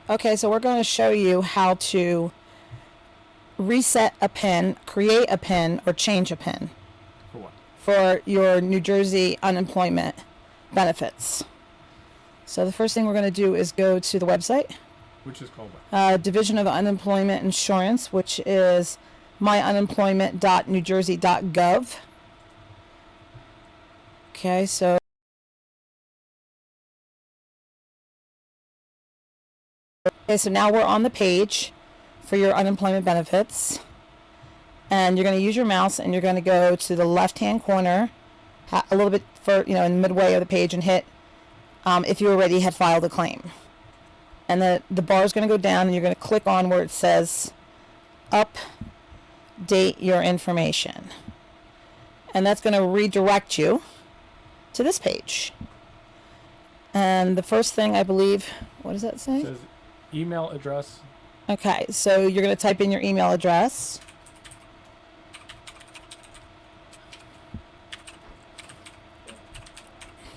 Okay, so we're going to show you how to reset a PIN, create a PIN, or change a PIN For what? for your New Jersey unemployment benefits. So the first thing we're going to do is go to the website, Which is called what? Division of Unemployment Insurance, which is myunemployment.newjersey.gov. Okay, so now we're on the page for your unemployment benefits, and you're going to use your mouse and you're going to go to the left hand corner a little bit for in the midway of the page and hit if you already had filed a claim, and the bar is going to go down and you're going to click on where it says update your information, and that's going to redirect you to this page. And the first thing, I believe, what does that say? It says email address. Okay, so you're going to type in your email address.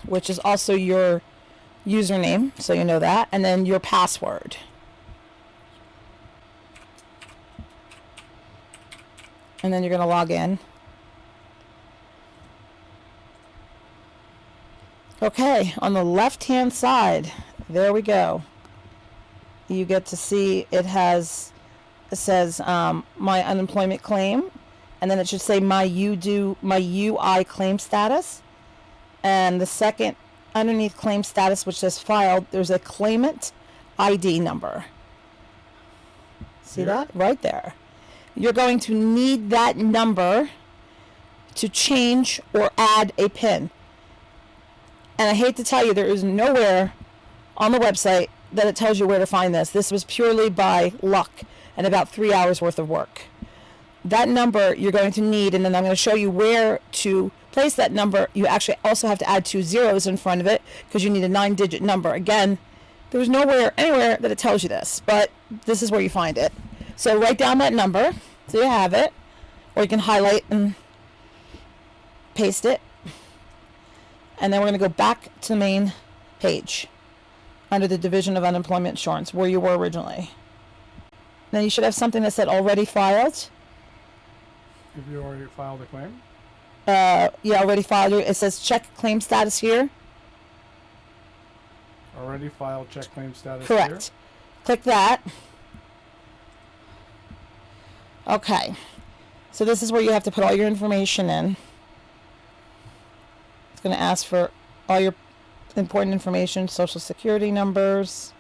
Which is also your username, so you know that, and then your password. And then you're going to log in. Okay, on the left-hand side, there we go. You get to see it says my unemployment claim, and then it should say my UI claim status, and the second underneath claim status, which says filed, there's a claimant ID number. See that right there? You're going to need that number to change or add a PIN. And I hate to tell you, there is nowhere on the website that it tells you where to find this. This was purely by luck and about 3 hours worth of work. That number you're going to need, and then I'm going to show you where to place that number. You actually also have to add 2 zeros in front of it because you need a 9-digit number. Again, there's nowhere, anywhere that it tells you this, but this is where you find it. So write down that number so you have it, or you can highlight and paste it. And then we're going to go back to the main page under the Division of Unemployment Insurance where you were originally. Then you should have something that said already filed. If you already filed a claim? Yeah, already filed. It says check claim status here. Already filed, check claim status. Correct. Here? Click that. Okay. So this is where you have to put all your information in. It's going to ask for all your important information, social security numbers.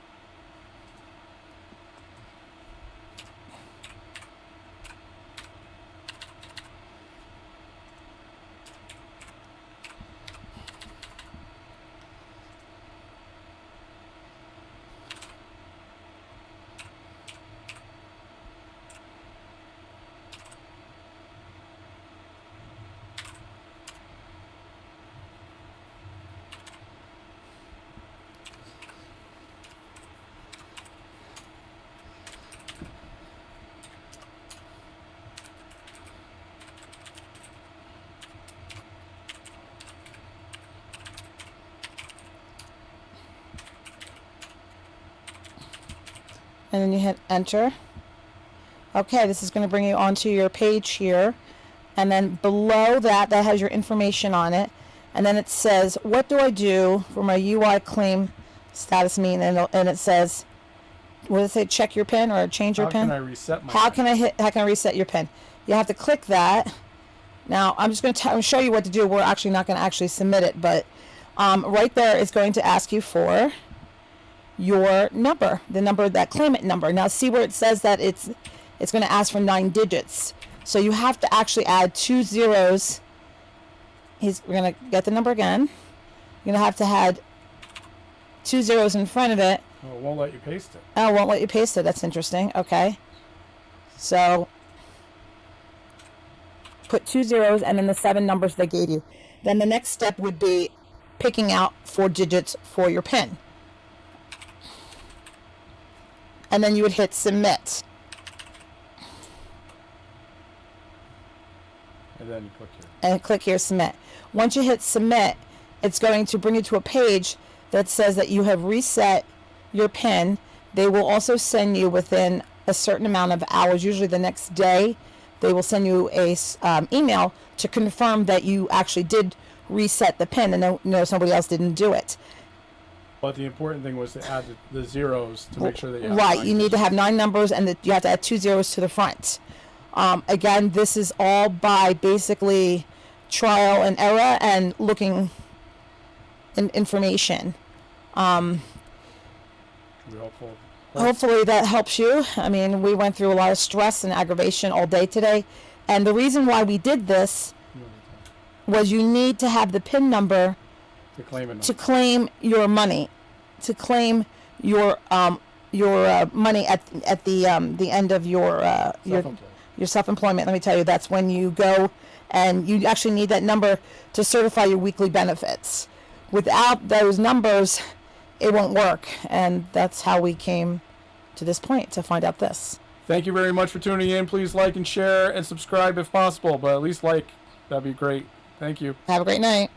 And then you hit enter. Okay, this is going to bring you onto your page here. And then below that has your information on it. And then it says, what do I do for my UI claim status mean? And it says, what does it say, check your PIN or change your PIN? How can I reset my How PIN? can I reset your PIN? You have to click that. Now, I'm just going to show you what to do. We're actually not going to actually submit it, but right there is going to ask you for your number, the number, that claimant number. Now see where it says that it's going to ask for 9 digits. So you have to actually add 2 zeros. We're going to get the number again. You're going to add 2 zeros in front of it. Oh, it won't let you paste it. Oh, it won't let you paste it. That's interesting. Okay. So put 2 zeros and then the 7 numbers they gave you. Then the next step would be picking out 4 digits for your PIN. And then you would hit submit. And then you click here. And click here, submit. Once you hit submit, it's going to bring you to a page that says that you have reset your PIN They will also send you within a certain amount of hours, usually the next day, they will send you a email to confirm that you actually did reset the PIN and no somebody else didn't do it. But the important thing was to add the zeros to make sure that you have Right, 9 you need to have digits. 9 numbers and you have to add 2 zeros to the front. Again, this is all by basically trial and error and looking in information. Be helpful. Hopefully that helps you. I mean, we went through a lot of stress and aggravation all day today. And the reason why we did this was you need to have the PIN number To claim it. to claim your money, to claim your money at the end of your self-employment. Let me tell you, that's when you go and you actually need that number to certify your weekly benefits. Without those numbers, it won't work, and that's how we came to this point to find out this. Thank you very much for tuning in. Please like and share and subscribe if possible, but at least like. That'd be great. Thank you. Have a great night.